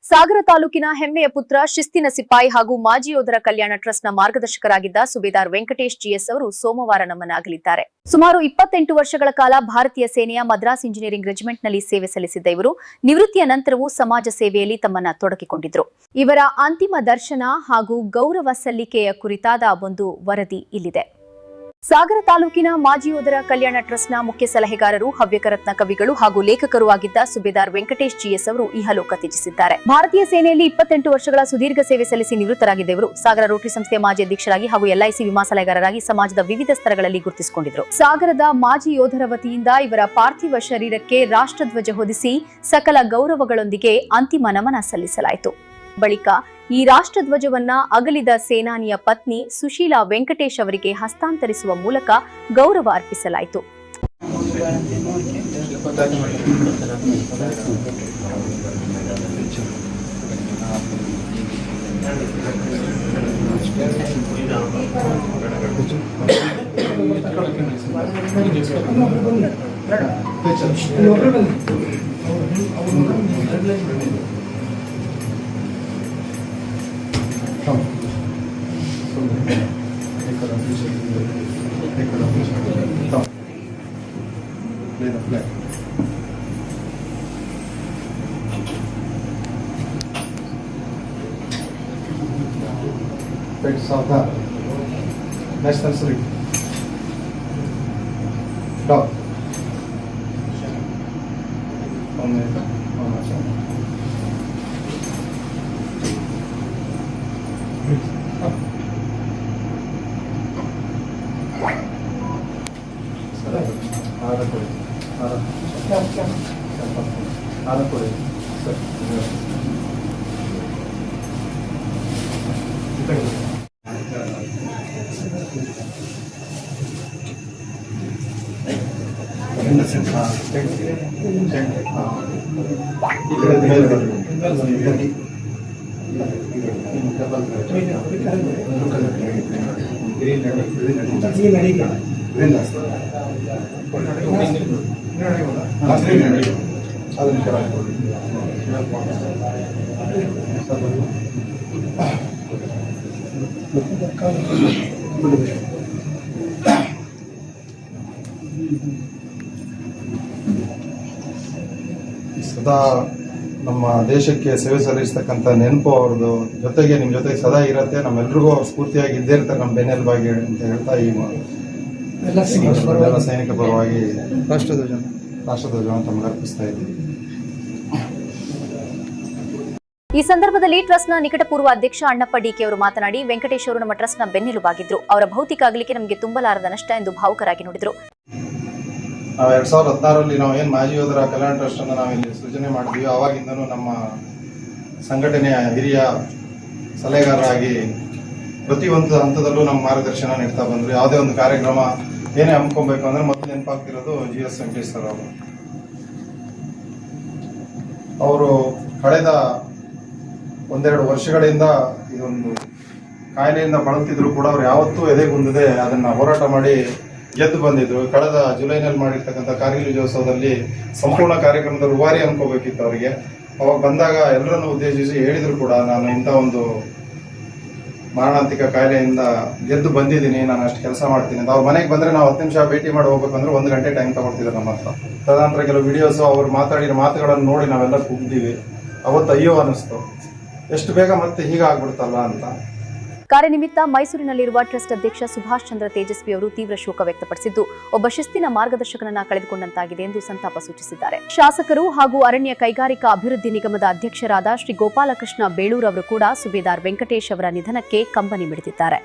ಸಾಗರ ತಾಲೂಕಿನ ಹೆಮ್ಮೆಯ ಪುತ್ರ ಶಿಸ್ತಿನ ಸಿಪಾಯಿ ಹಾಗೂ ಮಾಜಿ ಯೋಧರ ಕಲ್ಯಾಣ ಟ್ರಸ್ಟ್ನ ಮಾರ್ಗದರ್ಶಕರಾಗಿದ್ದ ಸುಬೇದಾರ್ ವೆಂಕಟೇಶ್ ಜಿಎಸ್ ಅವರು ಸೋಮವಾರ ನಮ್ಮನ್ನಾಗಲಿದ್ದಾರೆ. ಸುಮಾರು 28 ವರ್ಷಗಳ ಕಾಲ ಭಾರತೀಯ ಸೇನೆಯ ಮದ್ರಾಸ್ ಇಂಜಿನಿಯರಿಂಗ್ ರೆಜಿಮೆಂಟ್ನಲ್ಲಿ ಸೇವೆ ಸಲ್ಲಿಸಿದ್ದ ಇವರು ನಿವೃತ್ತಿಯ ನಂತರವೂ ಸಮಾಜ ಸೇವೆಯಲ್ಲಿ ತಮ್ಮನ್ನ ತೊಡಗಿಕೊಂಡಿದ್ರು. ಇವರ ಅಂತಿಮ ದರ್ಶನ ಹಾಗೂ ಗೌರವ ಸಲ್ಲಿಕೆಯ ಕುರಿತಾದ ಒಂದು ವರದಿ ಇಲ್ಲಿದೆ. ಸಾಗರ ತಾಲೂಕಿನ ಮಾಜಿ ಯೋಧರ ಕಲ್ಯಾಣ ಟ್ರಸ್ಟ್ನ ಮುಖ್ಯ ಸಲಹೆಗಾರರು, ಹವ್ಯಕರತ್ನ ಕವಿಗಳು ಹಾಗೂ ಲೇಖಕರು ಆಗಿದ್ದ ಸುಬೇದಾರ್ ವೆಂಕಟೇಶ್ ಜಿಎಸ್ ಅವರು ಇಹಲೋಕ ತ್ಯಜಿಸಿದ್ದಾರೆ. ಭಾರತೀಯ ಸೇನೆಯಲ್ಲಿ 28 ವರ್ಷಗಳ ಸುದೀರ್ಘ ಸೇವೆ ಸಲ್ಲಿಸಿ ನಿವೃತ್ತರಾಗಿದ್ದ ಇವರು ಸಾಗರ ರೋಟರಿ ಸಂಸ್ಥೆಯ ಮಾಜಿ ಅಧ್ಯಕ್ಷರಾಗಿ ಹಾಗೂ LIC ವಿಮಾ ಸಲಹೆಗಾರರಾಗಿ ಸಮಾಜದ ವಿವಿಧ ಸ್ತರಗಳಲ್ಲಿ ಗುರುತಿಸಿಕೊಂಡಿದ್ದರು. ಸಾಗರದ ಮಾಜಿ ಯೋಧರ ವತಿಯಿಂದ ಇವರ ಪಾರ್ಥಿವ ಶರೀರಕ್ಕೆ ರಾಷ್ಟ್ರಧ್ವಜ ಹೊದಿಸಿ ಸಕಲ ಗೌರವಗಳೊಂದಿಗೆ ಅಂತಿಮ ನಮನ ಸಲ್ಲಿಸಲಾಯಿತು. ಬಳಿಕ ಈ ರಾಷ್ಟ್ರಧ್ವಜವನ್ನ ಅಗಲಿದ ಸೇನಾನಿಯ ಪತ್ನಿ ಸುಶೀಲಾ ವೆಂಕಟೇಶ್ ಅವರಿಗೆ ಹಸ್ತಾಂತರಿಸುವ ಮೂಲಕ ಗೌರವ ಅರ್ಪಿಸಲಾಯಿತು. Saudade. National Street. Dog. ಸದಾ ನಮ್ಮ ದೇಶಕ್ಕೆ ಸೇವೆ ಸಲ್ಲಿಸತಕ್ಕಂಥ ನೆನಪು ಅವ್ರದ್ದು ಜೊತೆಗೆ ನಿಮ್ಮ ಜೊತೆಗೆ ಸದಾ ಇರುತ್ತೆ. ನಮ್ಮೆಲ್ರಿಗೂ ಸ್ಫೂರ್ತಿಯಾಗಿ ಇದ್ದೇ ಇರ್ತಾರೆ ನಮ್ಮ ಬೆನ್ನೆಲುಬಾಗಿ ಅಂತ ಹೇಳ್ತಾ ಈ ಎಲ್ಲ ಸೈನಿಕ ಪರವಾಗಿ ರಾಷ್ಟ್ರಧ್ವಜವನ್ನು ತಮಗೆ ಅರ್ಪಿಸ್ತಾ ಇದ್ದೀವಿ. ಈ ಸಂದರ್ಭದಲ್ಲಿ ಟ್ರಸ್ಟ್ನ ನಿಕಟಪೂರ್ವ ಅಧ್ಯಕ್ಷ ಅಣ್ಣಪ್ಪ ಡಿಕೆ ಅವರು ಮಾತನಾಡಿ, ವೆಂಕಟೇಶ್ ಅವರು ನಮ್ಮ ಟ್ರಸ್ಟ್ನ ಬೆನ್ನೆಲುಬಾಗಿದ್ರು. ಅವರ ಭೌತಿಕ ಅಗಲಿಕೆ ನಮಗೆ ತುಂಬಲಾರದ ನಷ್ಟ ಎಂದು ಭಾವುಕರಾಗಿ ನುಡಿದರು. 2016ರಲ್ಲಿ ನಾವು ಏನು ಮಾಜಿ ಯೋಧರ ಕಲ್ಯಾಣ ಟ್ರಸ್ಟ್ ಅನ್ನು ನಾವಿಲ್ಲಿ ಸೃಜನೆ ಮಾಡಿದ್ವಿ. ಆವಾಗಿಂದನೂ ನಮ್ಮ ಸಂಘಟನೆಯ ಹಿರಿಯ ಸಲಹೆಗಾರರಾಗಿ ಪ್ರತಿಯೊಂದು ಹಂತದಲ್ಲೂ ನಮ್ಮ ಮಾರ್ಗದರ್ಶನ ನೀಡ್ತಾ ಬಂದ್ರು. ಯಾವುದೇ ಒಂದು ಕಾರ್ಯಕ್ರಮ ಏನೇ ಹಮ್ಮಿಕೊಬೇಕು ಅಂದ್ರೆ ಮೊದಲು ನೆನಪಾಗ್ತಿರೋದು GS ವೆಂಕಟೇಶ್ ಸರ್ ಅವರು ಕಳೆದ 1-2 ವರ್ಷಗಳಿಂದ ಇದೊಂದು ಕಾಯಿಲೆಯಿಂದ ಬಳಲ್ತಿದ್ರು ಕೂಡ ಅವ್ರು ಯಾವತ್ತೂ ಎದೆಗುಂದದೆ ಅದನ್ನ ಹೋರಾಟ ಮಾಡಿ ಗೆದ್ದು ಬಂದಿದ್ರು. ಕಳೆದ ಜುಲೈನಲ್ಲಿ ಮಾಡಿರ್ತಕ್ಕಂಥ ಕಾರ್ಗಿಲ್ ವಿಜಯೋತ್ಸವದಲ್ಲಿ ಸಂಪೂರ್ಣ ಕಾರ್ಯಕ್ರಮದ ರೂವಾರಿ ಅನ್ಕೋಬೇಕಿತ್ತು ಅವರಿಗೆ. ಅವಾಗ ಬಂದಾಗ ಎಲ್ಲರನ್ನು ಉದ್ದೇಶಿಸಿ ಹೇಳಿದ್ರು ಕೂಡ, ನಾನು ಇಂಥ ಒಂದು ಮಾರಣಾಂತಿಕ ಕಾಯಿಲೆಯಿಂದ ಗೆದ್ದು ಬಂದಿದ್ದೀನಿ, ನಾನು ಅಷ್ಟು ಕೆಲಸ ಮಾಡ್ತೀನಿ ಅಂತ. ಅವ್ರ ಮನೆಗೆ ಬಂದರೆ ನಾವು 10 ನಿಮಿಷ ಭೇಟಿ ಮಾಡಿ ಹೋಗ್ಬೇಕಂದ್ರೆ 1 ಗಂಟೆ ಟೈಮ್ ತಗೊಳ್ತಿದ್ರು ನಮ್ಮ ಹತ್ರ. ತದನಂತರ ಕೆಲವು ವಿಡಿಯೋಸು ಅವ್ರು ಮಾತಾಡಿರೋ ಮಾತುಗಳನ್ನು ನೋಡಿ ನಾವೆಲ್ಲ ಕುಗ್ದಿವಿ. ಅವತ್ತು ಅಯ್ಯೋ ಅನ್ನಿಸ್ತು, ಎಷ್ಟು ಬೇಗ ಮತ್ತೆ ಹೀಗಾಗ್ಬಿಡ್ತಲ್ಲ ಅಂತ. ಕಾರ್ಯನಿಮಿತ್ತ ಮೈಸೂರಿನಲ್ಲಿರುವ ಟ್ರಸ್ಟ್ ಅಧ್ಯಕ್ಷ ಸುಭಾಷ್ ಚಂದ್ರ ತೇಜಸ್ವಿ ಅವರು ತೀವ್ರ ಶೋಕ ವ್ಯಕ್ತಪಡಿಸಿದ್ದು, ಒಬ್ಬ ಶಿಸ್ತಿನ ಮಾರ್ಗದರ್ಶಕನನ್ನ ಕಳೆದುಕೊಂಡಂತಾಗಿದೆ ಎಂದು ಸಂತಾಪ ಸೂಚಿಸಿದ್ದಾರೆ. ಶಾಸಕರು ಹಾಗೂ ಅರಣ್ಯ ಕೈಗಾರಿಕಾ ಅಭಿವೃದ್ಧಿ ನಿಗಮದ ಅಧ್ಯಕ್ಷರಾದ ಶ್ರೀ ಗೋಪಾಲಕೃಷ್ಣ ಬೇಳೂರ್ ಅವರು ಕೂಡ ಸುಬೇದಾರ್ ವೆಂಕಟೇಶ್ ಅವರ ನಿಧನಕ್ಕೆ ಕಂಬನಿ ಮಿಡಿದಿದ್ದಾರೆ.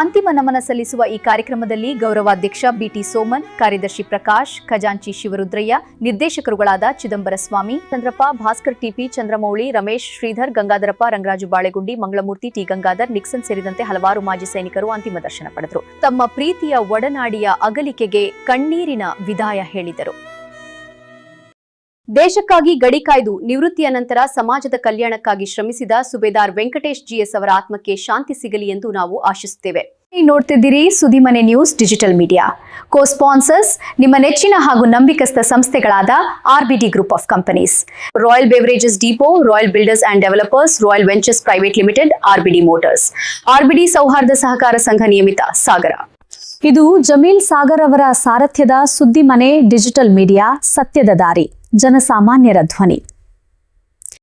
ಅಂತಿಮ ನಮನ ಸಲ್ಲಿಸುವ ಈ ಕಾರ್ಯಕ್ರಮದಲ್ಲಿ ಗೌರವಾಧ್ಯಕ್ಷ BT ಸೋಮನ್, ಕಾರ್ಯದರ್ಶಿ ಪ್ರಕಾಶ್, ಖಜಾಂಚಿ ಶಿವರುದ್ರಯ್ಯ, ನಿರ್ದೇಶಕರುಗಳಾದ Chidambara Swamy, Chandrappa, Bhaskar TP, Chandramouli, Ramesh, Sridhar, Gangadharappa, Rangaraju Balegundi, Mangalamurthy, T Gangadhar, Nixon ಸೇರಿದಂತೆ ಹಲವಾರು ಮಾಜಿ ಸೈನಿಕರು ಅಂತಿಮ ದರ್ಶನ ಪಡೆದರು. ತಮ್ಮ ಪ್ರೀತಿಯ ಒಡನಾಡಿಯ ಅಗಲಿಕೆಗೆ ಕಣ್ಣೀರಿನ ವಿದಾಯ ಹೇಳಿದರು. ದೇಶಕ್ಕಾಗಿ ಗಡಿ ಕಾಯ್ದು ನಿವೃತ್ತಿಯ ನಂತರ ಸಮಾಜದ ಕಲ್ಯಾಣಕ್ಕಾಗಿ ಶ್ರಮಿಸಿದ ಸುಬೇದಾರ್ ವೆಂಕಟೇಶ್ ಜಿಎಸ್ ಅವರ ಆತ್ಮಕ್ಕೆ ಶಾಂತಿ ಸಿಗಲಿ ಎಂದು ನಾವು ಆಶಿಸುತ್ತೇವೆ. ನೋಡ್ತಿದ್ದೀರಿ Suddimane news digital media. Cosponsors ನಿಮ್ಮ ನೆಚ್ಚಿನ ಹಾಗೂ ನಂಬಿಕಸ್ಥ ಸಂಸ್ಥೆಗಳಾದ RBD group of companies, royal beverages depot, royal builders and developers, royal ventures private limited, RBD motors, RBD ಸೌಹಾರ್ದ ಸಹಕಾರ ಸಂಘ ನಿಯಮಿತ, ಸಾಗರ. ಇದು ಜಮೀಲ್ ಸಾಗರ್ ಅವರ ಸಾರಥ್ಯದ ಸುದ್ದಿಮನೆ ಡಿಜಿಟಲ್ ಮೀಡಿಯಾ, ಸತ್ಯದ ದಾರಿ, ಜನಸಾಮಾನ್ಯರ ಧ್ವನಿ.